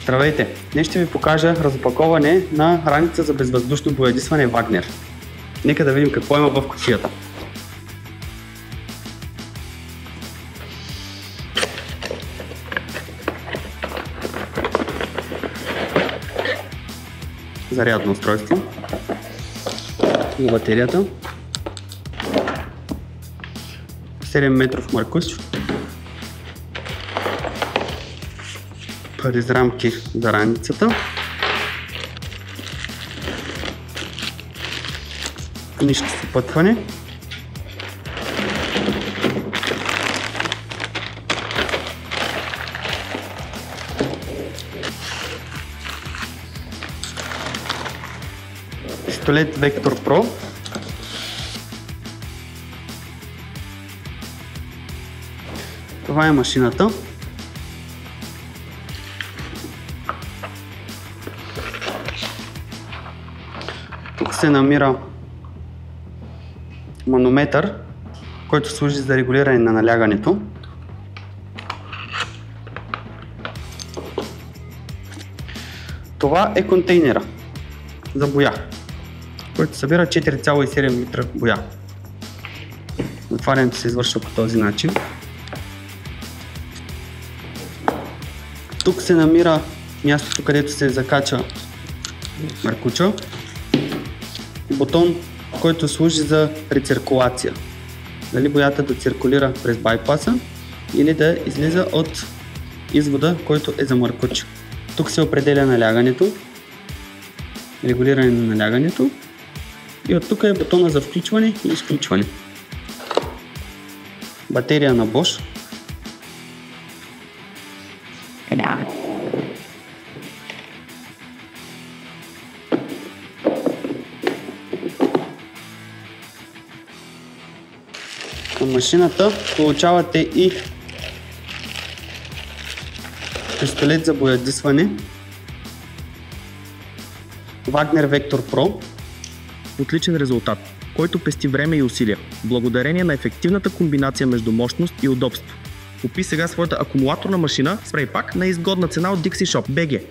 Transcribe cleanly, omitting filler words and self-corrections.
Здравейте! Днес ще ви покажа разопаковане на раница за безвъздушно боядисване Вагнер. Нека да видим какво има в кутията. Зарядно устройство за батерията, 7 метров маркуш, паризрамки за раницата, книжка с опътване, пистолет Vector Pro, това е машината. Тук се намира манометър, който служи за регулиране на налягането. Това е контейнера за боя, който събира 4,7 литра боя. Затварянето се извършва по този начин. Тук се намира мястото, където се закача маркуча. Бутон, който служи за рециркулация. Дали боята да циркулира през байпаса или да излиза от извода, който е за маркуч. Тук се определя налягането, регулиране на налягането и от тук е бутона за включване и изключване. Батерия на Bosch. Към машината получавате и пистолет за боядисване Wagner Vector Pro. Отличен резултат, който пести време и усилия, благодарение на ефективната комбинация между мощност и удобство. Купи сега своята акумулаторна машина с спрейпак на изгодна цена от Dixie Shop BG.